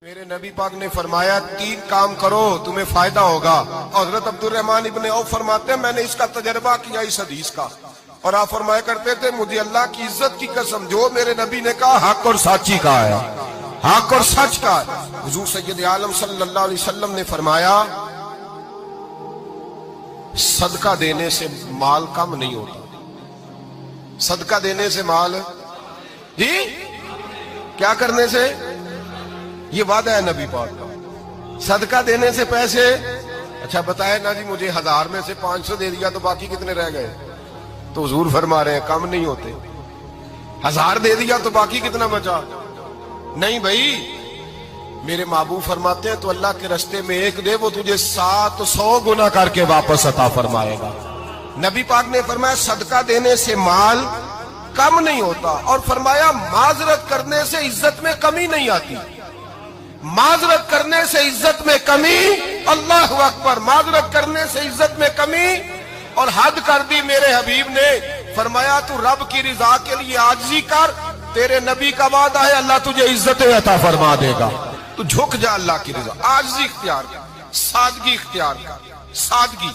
میرے نبی پاک نے فرمایا 3 کام کرو تمہیں فائدہ ہوگا۔ حضرت عبدالرحمن ابن عوف فرماتے ہیں میں نے اس کا تجربہ کیا اس حدیث کا، اور آپ فرمایا کرتے تھے مجھے اللہ کی عزت کی قسم جو میرے نبی نے کہا حق اور سچی کا ہے، حق اور سچ کا ہے۔ حضور سید عالم صلی اللہ علیہ وسلم نے فرمایا صدقہ دینے سے مال کم نہیں ہوتا، صدقہ دینے سے مال جی کیا کرنے سے، یہ وعدہ ہے نبی پاک کا، صدقہ دینے سے پیسے۔ اچھا بتائے نا جی مجھے 1000 میں سے 500 دے دیا تو باقی کتنے رہ گئے؟ تو حضور فرما رہے ہیں کم نہیں ہوتے۔ 1000 دے دیا تو باقی کتنا بچا؟ نہیں بھائی، میرے محبوب فرماتے ہیں تو اللہ کے رستے میں 1 دے وہ تجھے 700 گنا کر کے واپس عطا فرمائے گا۔ نبی پاک نے فرمایا صدقہ دینے سے مال کم نہیں ہوتا، اور فرمایا معذرت کرنے سے عزت میں کمی نہیں آتی، معذرت کرنے سے عزت میں کمی، اللہ اکبر، معذرت کرنے سے عزت میں کمی، اور حد کر دی میرے حبیب نے، فرمایا تو رب کی رضا کے لیے عاجزی کر، تیرے نبی کا وعدہ ہے اللہ تجھے عزت عطا فرما دے گا۔ تو جھک جا اللہ کی رضا، عاجزی اختیار کر، سادگی اختیار کر، سادگی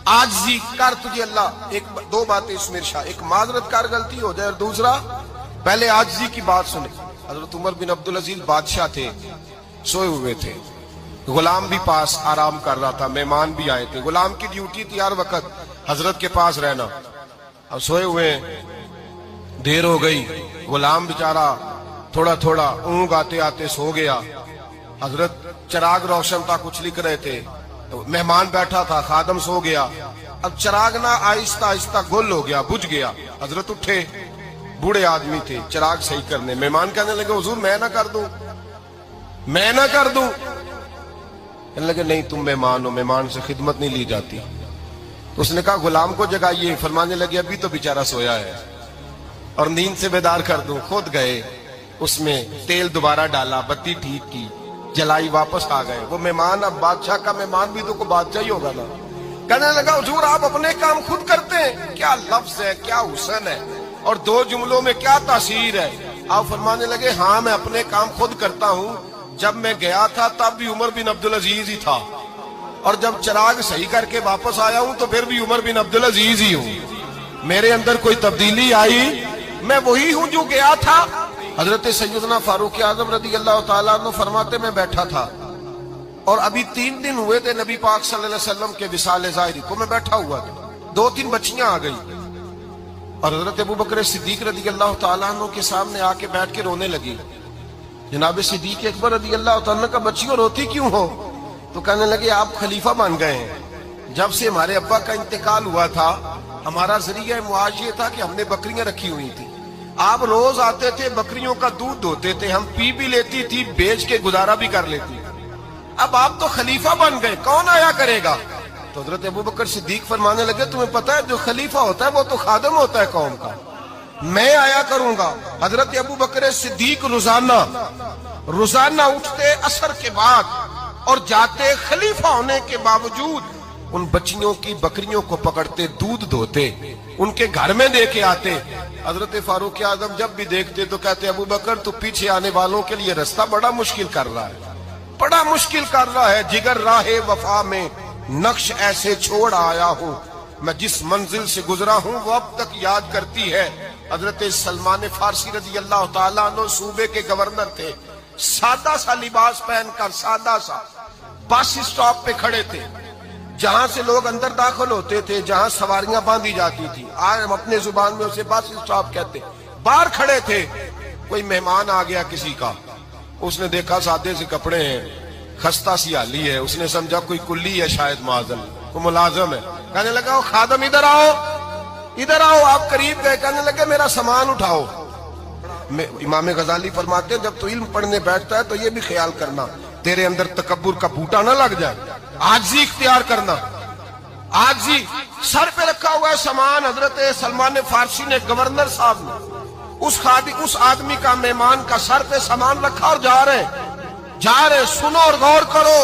عاجزی کر، تجھے اللہ 2 باتیں اس میں ارشاد، ایک معذرت کر غلطی ہو جائے، اور دوسرا پہلے عاجزی کی بات سنے۔ حضرت عمر بن عبدالعزیز بادشاہ تھے، سوئے ہوئے تھے، غلام بھی پاس آرام کر رہا تھا، مہمان بھی آئے تھے، غلام کی ڈیوٹی تھی ہر وقت حضرت کے پاس رہنا۔ اب سوئے ہوئے دیر ہو گئی، غلام بیچارہ تھوڑا تھوڑا اونگ آتے آتے سو گیا، حضرت چراغ روشن تھا کچھ لکھ رہے تھے، مہمان بیٹھا تھا، خادم سو گیا، اب چراغ نہ آہستہ آہستہ گل ہو گیا، بجھ گیا، حضرت اٹھے، بوڑھے آدمی تھے، چراغ صحیح کرنے، مہمان کہنے لگے حضور میں نہ کر دوں، میں نہ کر دوں، کہنے لگے نہیں تم مہمان ہو، مہمان سے خدمت نہیں لی جاتی۔ اس نے کہا غلام کو جگائیے، فرمانے لگے ابھی تو بیچارہ سویا ہے اور نیند سے بیدار کر دوں۔ خود گئے، اس میں تیل دوبارہ ڈالا، بتی ٹھیک کی، جلائی، واپس آ گئے۔ وہ مہمان اب بادشاہ کا مہمان بھی تو کوئی بادشاہ ہی ہوگا نا، کہنے لگا حضور آپ اپنے کام خود کرتے ہیں، کیا لفظ ہے، کیا حسن ہے، اور 2 جملوں میں کیا تاثیر ہے۔ آپ فرمانے لگے ہاں میں اپنے کام خود کرتا ہوں، جب میں گیا تھا تب بھی عمر بن عبدالعزیز ہی تھا، اور جب چراغ صحیح کر کے واپس آیا ہوں تو پھر بھی عمر بن عبدالعزیز ہی ہوں، میرے اندر کوئی تبدیلی آئی، میں وہی ہوں جو گیا تھا۔ حضرت سیدنا فاروق اعظم رضی اللہ تعالیٰ عنہ فرماتے میں بیٹھا تھا، اور ابھی 3 دن ہوئے تھے نبی پاک صلی اللہ علیہ وسلم کے وصال ظاہری کو، میں بیٹھا ہوا تھا، 2-3 بچیاں آ گئی، اور حضرت ابو بکر صدیق رضی اللہ تعالیٰ عنہ کے سامنے آ کے بیٹھ کے رونے لگی۔ جناب صدیق اکبر رضی اللہ تعالیٰ کا بچیوں روتی کیوں ہو؟ تو کہنے لگے آپ خلیفہ بن گئے ہیں، جب سے ہمارے ابا کا انتقال ہوا تھا ہمارا ذریعہ معاش یہ تھا کہ ہم نے بکریاں رکھی ہوئی تھی، آپ روز آتے تھے بکریوں کا دودھ دھوتے تھے، ہم پی بھی لیتی تھی، بیچ کے گزارا بھی کر لیتی، اب آپ تو خلیفہ بن گئے، کون آیا کرے گا؟ تو حضرت ابو بکر صدیق فرمانے لگے تمہیں پتہ ہے جو خلیفہ ہوتا ہے وہ تو خادم ہوتا ہے قوم کا، میں آیا کروں گا۔ حضرت ابو بکر صدیق روزانہ اٹھتے عصر کے بعد اور جاتے، خلیفہ ہونے کے باوجود ان بچیوں کی بکریوں کو پکڑتے، دودھ دھوتے، ان کے گھر میں دے کے آتے۔ حضرت فاروق اعظم جب بھی دیکھتے تو کہتے ابو بکر تو پیچھے آنے والوں کے لیے رستہ بڑا مشکل کر رہا ہے، بڑا مشکل کر رہا ہے، جگر راہ وفا میں نقش ایسے چھوڑ آیا ہوں، میں جس منزل سے گزرا ہوں وہ اب تک یاد کرتی ہے۔ حضرت سلمان فارسی رضی اللہ تعالیٰ عنہ صوبے کے گورنر تھے، سادہ سا لباس پہن کر، سادہ سا، بس اسٹاپ پہ کھڑے تھے، جہاں سے لوگ اندر داخل ہوتے تھے، جہاں سواریاں باندھی جاتی تھی، آج ہم اپنے زبان میں اسے بس اسٹاپ کہتے، باہر کھڑے تھے۔ کوئی مہمان آ گیا کسی کا، اس نے دیکھا سادے سے کپڑے ہیں، خستہ سی حالی ہے، اس نے سمجھا کوئی کلی ہے شاید، معاذل کوئی ملازم ہے، کہنے لگا وہ خادم ادھر آؤ، ادھر آؤ، آپ قریب گئے، کہنے لگے میرا سامان اٹھاؤ۔ امام غزالی فرماتے ہیں جب تو علم پڑھنے بیٹھتا ہے تو یہ بھی خیال کرنا تیرے اندر تکبر کا بوٹا نہ لگ جائے، عاجزی اختیار کرنا، عاجزی۔ سر پہ رکھا ہوا ہے سامان، حضرت سلمان فارسی نے، گورنر صاحب نے، اس آدمی کا، مہمان کا سر پہ سامان رکھا اور جا رہے، سنو اور غور کرو،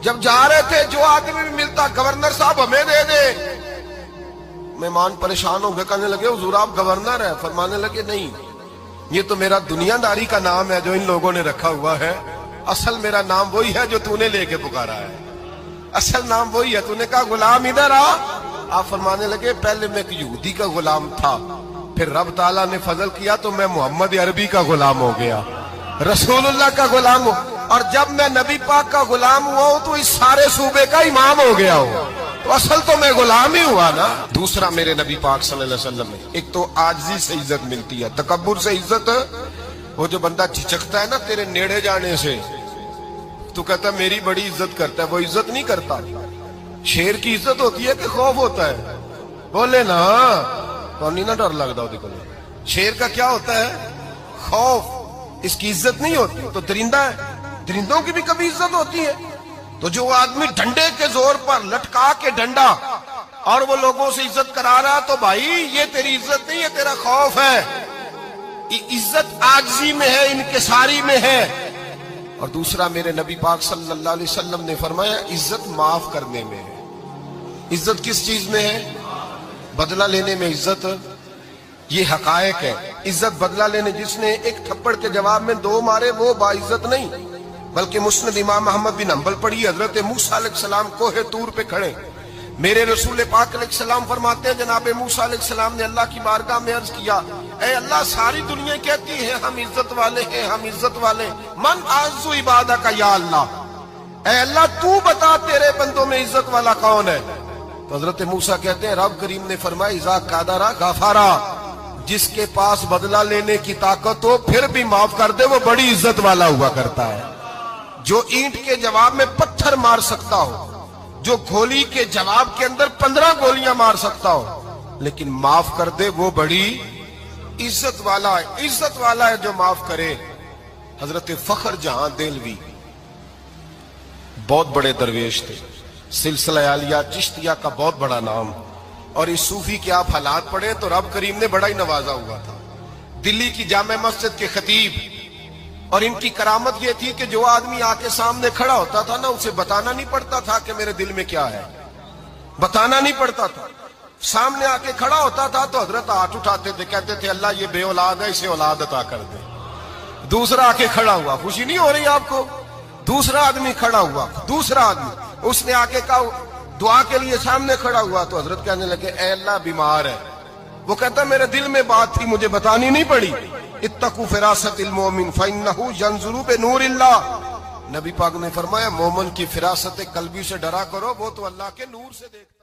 جب جا رہے تھے جو آدمی بھی ملتا گورنر صاحب ہمیں دے دے، مہمان پریشان ہو گئے، کہنے لگے حضور آپ گورنر ہیں؟ فرمانے لگے نہیں، یہ تو میرا دنیا داری کا نام ہے جو ان لوگوں نے رکھا ہوا ہے، اصل میرا نام وہی ہے جو تو نے لے کے پکارا ہے، اصل نام وہی ہے۔ تو نے کہا غلام ادھر آ، آپ فرمانے لگے پہلے میں ایک یہودی کا غلام تھا، پھر رب تعالیٰ نے فضل کیا تو میں محمد عربی کا غلام ہو گیا، رسول اللہ کا غلام ہو، اور جب میں نبی پاک کا غلام ہوا ہوں تو اس سارے صوبے کا امام ہو گیا ہوں، تو اصل تو میں غلام ہی ہوا نا۔ دوسرا میرے نبی پاک صلی اللہ علیہ وسلم میں ایک تو عاجزی سے عزت ملتی ہے، تکبر سے عزت، وہ جو بندہ چچکتا ہے نا تیرے نیڑے جانے سے، تو کہتا ہے میری بڑی عزت کرتا ہے، وہ عزت نہیں کرتا۔ شیر کی عزت ہوتی ہے کہ خوف ہوتا ہے؟ بولے نا، تو نہیں نہ ڈر لگتا ہو دیکھو۔ شیر کا کیا ہوتا ہے؟ خوف، اس کی عزت نہیں ہوتی۔ تو درندہ ہے، درندوں کی بھی کبھی عزت ہوتی ہے؟ تو جو آدمی ڈنڈے کے زور پر لٹکا کے ڈنڈا اور وہ لوگوں سے عزت کرا رہا، تو بھائی یہ تیری عزت نہیں ہے، تیرا خوف ہے۔ عزت عاجزی میں ہے، انکساری میں ہے۔ اور دوسرا میرے نبی پاک صلی اللہ علیہ وسلم نے فرمایا عزت معاف کرنے میں ہے۔ عزت کس چیز میں ہے؟ بدلہ لینے میں عزت، یہ حقائق ہے۔ عزت بدلہ لینے، جس نے ایک تھپڑ کے جواب میں 2 مارے وہ باعزت نہیں، بلکہ مسند امام احمد بن حنبل پڑھی، حضرت موسیٰ علیہ السلام کوہ طور پہ کھڑے، میرے رسول پاک علیہ السلام فرماتے ہیں جناب موسیٰ علیہ السلام نے اللہ کی بارگاہ میں عرض کیا، اے اللہ ساری دنیا کہتی ہے ہم عزت والے ہیں، ہم عزت والے، من اعز عبادک یا اللہ، اے اللہ تو بتا تیرے بندوں میں عزت والا کون ہے؟ تو حضرت موسیٰ کہتے ہیں رب کریم نے فرمایا اذا قادر غفارا، جس کے پاس بدلہ لینے کی طاقت ہو پھر بھی معاف کر دے وہ بڑی عزت والا ہوا کرتا ہے۔ جو اینٹ کے جواب میں پتھر مار سکتا ہو، جو گولی کے جواب کے اندر 15 گولیاں مار سکتا ہو، لیکن معاف کر دے وہ بڑی عزت والا ہے۔ عزت والا ہے جو معاف کرے۔ حضرت فخر جہاں دہلوی بہت بڑے درویش تھے، سلسلہ عالیہ چشتیہ کا بہت بڑا نام، اور اس صوفی کے آپ حالات پڑھیں تو رب کریم نے بڑا ہی نوازا ہوا تھا۔ دلی کی جامع مسجد کے خطیب، اور ان کی کرامت یہ تھی کہ جو آدمی آ کے سامنے کھڑا ہوتا تھا نا اسے بتانا نہیں پڑتا تھا کہ میرے دل میں کیا ہے، بتانا نہیں پڑتا تھا۔ سامنے آ کے کھڑا ہوتا تھا تو حضرت ہاتھ اٹھاتے تھے، کہتے تھے اللہ یہ بے اولاد ہے اسے اولاد عطا کر دے۔ دوسرا آ کے کھڑا ہوا، خوشی نہیں ہو رہی آپ کو؟ دوسرا آدمی کھڑا ہوا، دوسرا آدمی، اس نے آ کے کہا دعا کے لیے سامنے کھڑا ہوا تو حضرت کہنے لگے اے اللہ بیمار ہے، وہ کہتا میرے دل میں بات تھی مجھے بتانی نہیں پڑی، اتقوا فراست المومن فإنہ ینظر بنور اللہ، نبی پاک نے فرمایا مومن کی فراست قلبی سے ڈرا کرو، وہ تو اللہ کے نور سے دیکھتا ہے۔